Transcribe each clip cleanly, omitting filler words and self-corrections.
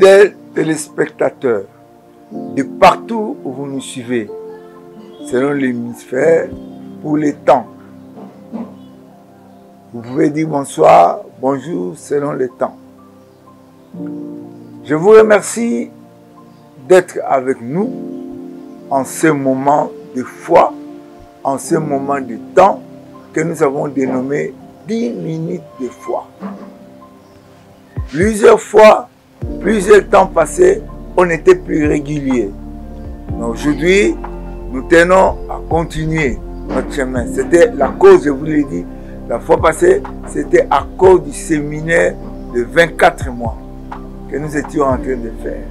Fidèles téléspectateurs, de partout où vous nous suivez, selon l'hémisphère, pour les temps. Vous pouvez dire bonsoir, bonjour, selon les temps. Je vous remercie d'être avec nous en ce moment de foi, en ce moment de temps que nous avons dénommé 10 minutes de foi. Plusieurs fois, plusieurs temps passés, on n'était plus régulier. Mais aujourd'hui, nous tenons à continuer notre chemin. C'était la cause, je vous l'ai dit, la fois passée, c'était à cause du séminaire de 24 mois que nous étions en train de faire.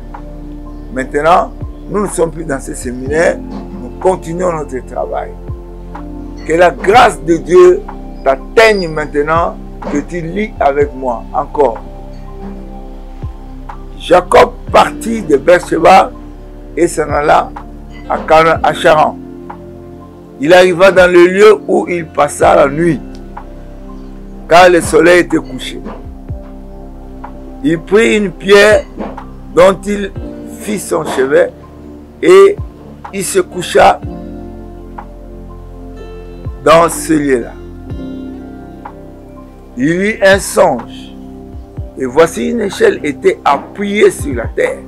Maintenant, nous ne sommes plus dans ce séminaire, nous continuons notre travail. Que la grâce de Dieu t'atteigne maintenant, que tu lis avec moi encore. Jacob partit de Beersheba et s'en alla à Charan. Il arriva dans le lieu où il passa la nuit, car le soleil était couché. Il prit une pierre dont il fit son chevet et il se coucha dans ce lieu-là. Il eut un songe, et voici une échelle était appuyée sur la terre.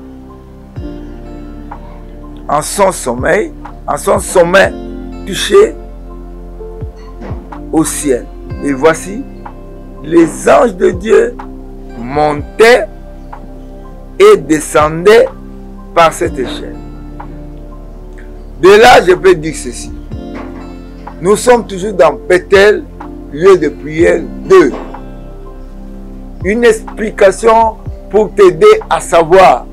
En son sommet touché au ciel. Et voici, les anges de Dieu montaient et descendaient par cette échelle. De là, je peux dire ceci. Nous sommes toujours dans Bethel, lieu de prière 2. Une explication pour t'aider à savoir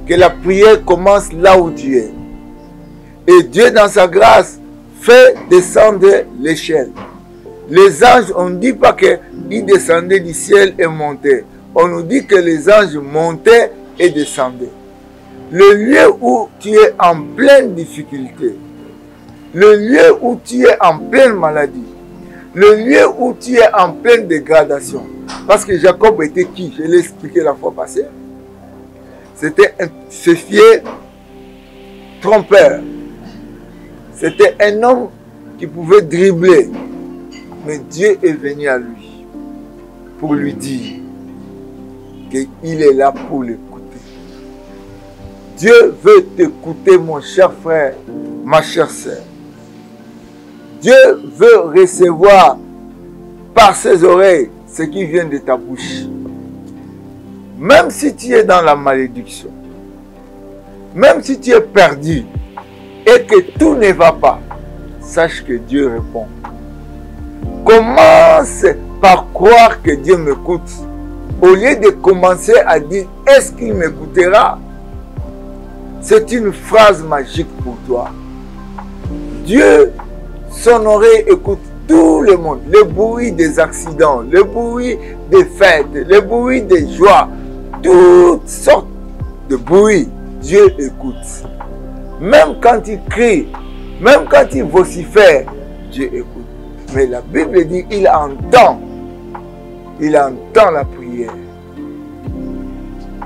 que la prière commence là où tu es. Et Dieu, dans sa grâce, fait descendre l'échelle. Les anges, on ne dit pas qu'ils descendaient du ciel et montaient. On nous dit que les anges montaient et descendaient. Le lieu où tu es en pleine difficulté, le lieu où tu es en pleine maladie, le lieu où tu es en pleine dégradation. Parce que Jacob était qui? Je l'ai expliqué la fois passée. C'était un fier trompeur. C'était un homme qui pouvait dribbler. Mais Dieu est venu à lui pour lui dire qu'il est là pour l'écouter. Dieu veut t'écouter, mon cher frère, ma chère sœur. Dieu veut recevoir par ses oreilles ce qui vient de ta bouche. Même si tu es dans la malédiction, même si tu es perdu et que tout ne va pas, sache que Dieu répond. Commence par croire que Dieu m'écoute, au lieu de commencer à dire est-ce qu'il m'écoutera. C'est une phrase magique pour toi. Dieu, son oreille écoute tout le monde, le bruit des accidents, le bruit des fêtes, le bruit des joies, toutes sortes de bruits, Dieu écoute. Même quand il crie, même quand il vocifère, Dieu écoute. Mais la Bible dit qu'il entend la prière.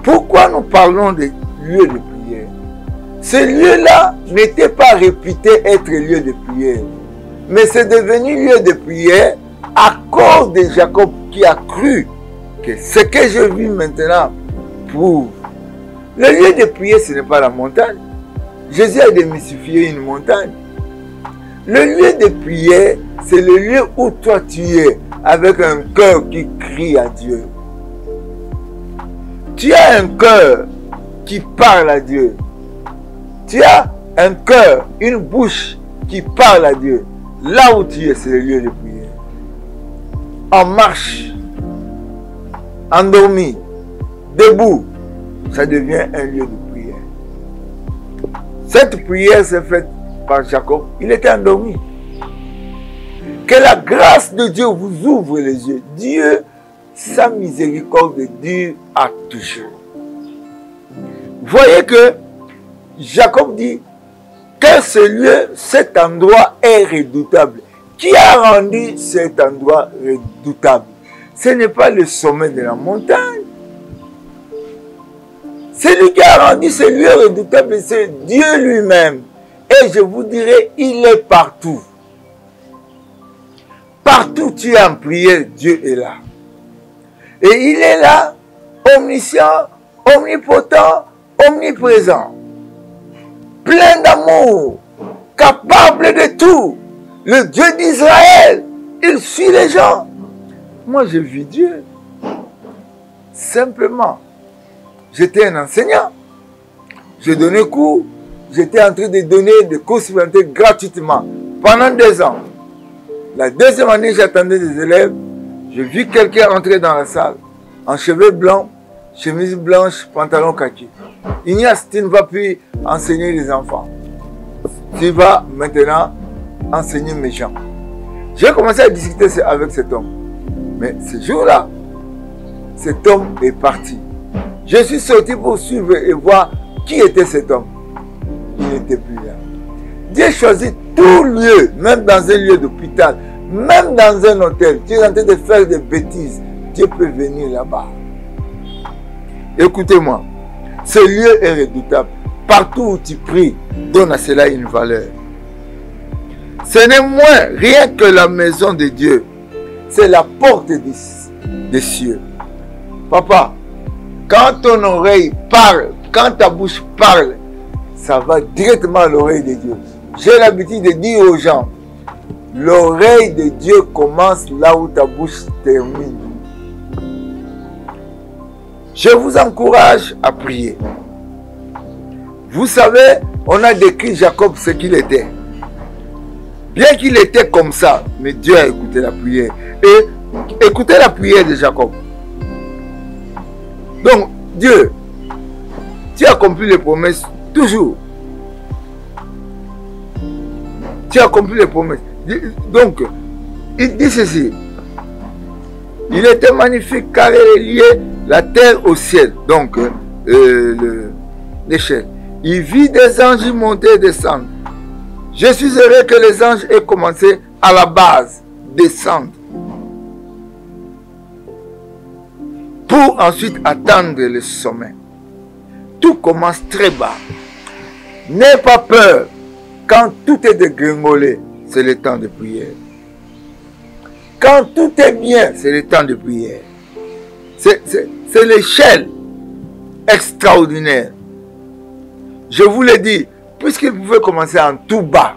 Pourquoi nous parlons de lieux de prière? Ce lieu-là n'était pas réputé être lieu de prière. Mais c'est devenu lieu de prière à cause de Jacob qui a cru que ce que je vis maintenant prouve. Le lieu de prière, ce n'est pas la montagne. Jésus a démystifié une montagne. Le lieu de prière, c'est le lieu où toi tu es, avec un cœur qui crie à Dieu. Tu as un cœur qui parle à Dieu. Tu as un cœur, une bouche qui parle à Dieu. Là où tu es, c'est le lieu de prière. En marche, endormi, debout, ça devient un lieu de prière. Cette prière s'est faite par Jacob. Il était endormi. Que la grâce de Dieu vous ouvre les yeux. Dieu, sa miséricorde dure à toujours. Voyez que Jacob dit que ce lieu, cet endroit est redoutable. Qui a rendu cet endroit redoutable? Ce n'est pas le sommet de la montagne. Celui qui a rendu ce lieu redoutable, c'est Dieu lui-même. Et je vous dirai, il est partout. Partout où tu es en prière, Dieu est là. Et il est là, omniscient, omnipotent, omniprésent. Plein d'amour, capable de tout. Le Dieu d'Israël, il suit les gens. Moi, j'ai vu Dieu. Simplement, j'étais un enseignant. Je donnais cours. J'étais en train de donner des cours supplémentaires gratuitement pendant 2 ans. La deuxième année, j'attendais des élèves. J'ai vu quelqu'un entrer dans la salle en cheveux blancs, chemise blanche, pantalon kaki. Ignace, tu ne vas plus enseigner les enfants. Tu vas maintenant enseigner mes gens. J'ai commencé à discuter avec cet homme. Mais ce jour-là, cet homme est parti. Je suis sorti pour suivre et voir qui était cet homme. Il n'était plus là. Dieu choisit tout lieu, même dans un lieu d'hôpital, même dans un hôtel. Tu es en train de faire des bêtises. Dieu peut venir là-bas. Écoutez-moi, ce lieu est redoutable. Partout où tu pries, donne à cela une valeur. Ce n'est moins rien que la maison de Dieu. C'est la porte des cieux. Papa, quand ton oreille parle, quand ta bouche parle, ça va directement à l'oreille de Dieu. J'ai l'habitude de dire aux gens, l'oreille de Dieu commence là où ta bouche termine. Je vous encourage à prier. Vous savez, on a décrit Jacob ce qu'il était. Bien qu'il était comme ça, mais Dieu a écouté la prière. Et écoutez la prière de Jacob. Donc, Dieu, tu as accompli les promesses toujours. Tu as accompli les promesses. Donc, il dit ceci. Il était magnifique car il liait la terre au ciel. Donc, l'échelle. Il vit des anges monter et descendre. Je suis heureux que les anges aient commencé à la base, descendre. Pour ensuite atteindre le sommet. Tout commence très bas. N'aie pas peur. Quand tout est dégringolé, c'est le temps de prière. Quand tout est bien, c'est le temps de prière. C'est l'échelle extraordinaire. Je vous l'ai dit, puisqu'il pouvait commencer en tout bas,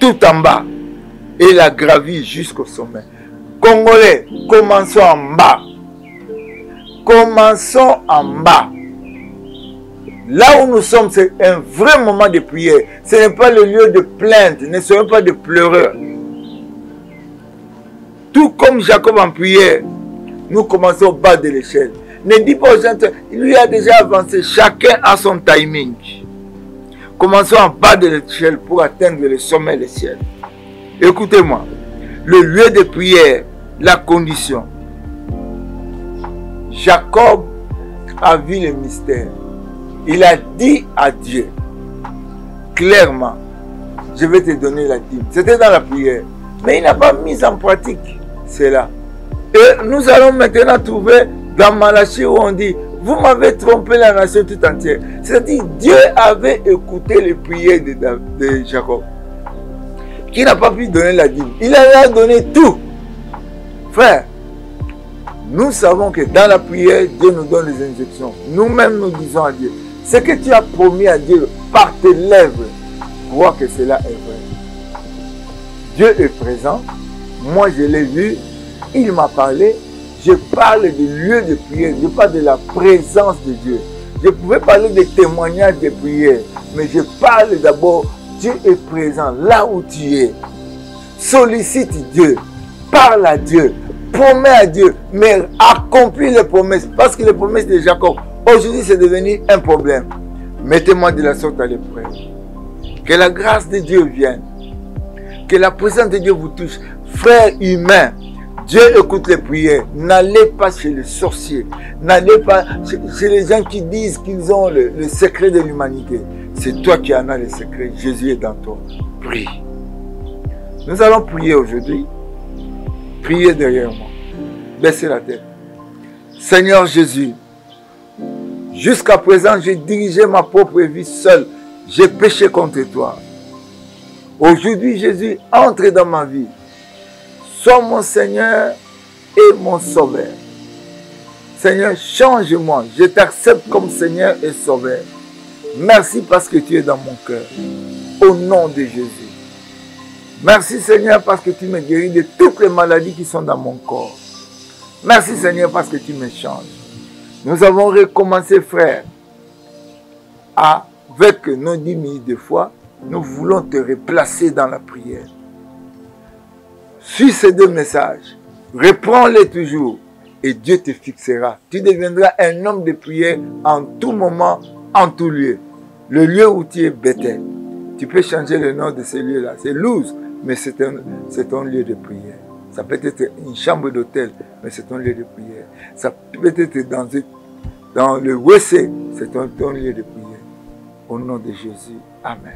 tout en bas, et il a gravi jusqu'au sommet. Congolais, commençons en bas. Commençons en bas. Là où nous sommes, c'est un vrai moment de prière. Ce n'est pas le lieu de plainte, ne soyons pas de pleureurs. Tout comme Jacob en prière, nous commençons au bas de l'échelle. Ne dis pas aux gens, lui a déjà avancé, chacun a son timing. Commençons en bas de l'échelle pour atteindre le sommet du ciel. Écoutez-moi, le lieu de prière, la condition. Jacob a vu le mystère. Il a dit à Dieu, clairement, je vais te donner la dîme. C'était dans la prière. Mais il n'a pas mis en pratique cela. Et nous allons maintenant trouver dans Malachie où on dit, vous m'avez trompé la nation tout entière. C'est-à-dire, Dieu avait écouté les prières de Jacob, qui n'a pas pu donner la dîme. Il avait donné tout. Frère, nous savons que dans la prière, Dieu nous donne les instructions. Nous-mêmes, nous disons à Dieu, ce que tu as promis à Dieu par tes lèvres, crois que cela est vrai. Dieu est présent. Moi, je l'ai vu. Il m'a parlé. Je parle du lieu de prière. Je parle de la présence de Dieu. Je pouvais parler des témoignages de prière. Mais je parle d'abord, Dieu est présent là où tu es. Sollicite Dieu. Parle à Dieu. Promets à Dieu. Mais accomplis les promesses. Parce que les promesses de Jacob, aujourd'hui, c'est devenu un problème. Mettez-moi de la sorte à l'épreuve. Que la grâce de Dieu vienne. Que la présence de Dieu vous touche. Frères humains, Dieu écoute les prières. N'allez pas chez les sorciers. N'allez pas chez les gens qui disent qu'ils ont le secret de l'humanité. C'est toi qui en as le secret. Jésus est dans toi. Prie. Nous allons prier aujourd'hui. Priez derrière moi. Baissez la tête. Seigneur Jésus, Jusqu'à présent, j'ai dirigé ma propre vie seul. J'ai péché contre toi. Aujourd'hui, Jésus, entre dans ma vie. Sois mon Seigneur et mon Sauveur. Seigneur, change-moi. Je t'accepte comme Seigneur et Sauveur. Merci parce que tu es dans mon cœur. Au nom de Jésus. Merci Seigneur parce que tu me guéris de toutes les maladies qui sont dans mon corps. Merci Seigneur parce que tu me changes. Nous avons recommencé, frère, avec nos 10 minutes de foi. Nous voulons te replacer dans la prière. Suis ces 2 messages. Reprends-les toujours. Et Dieu te fixera. Tu deviendras un homme de prière en tout moment, en tout lieu. Le lieu où tu es Bethel. Tu peux changer le nom de ce lieu-là. C'est Luz, mais c'est ton lieu de prière. Ça peut être une chambre d'hôtel, mais c'est ton lieu de prière. Ça peut être dans le WC, c'est ton lieu de prière. Au nom de Jésus. Amen.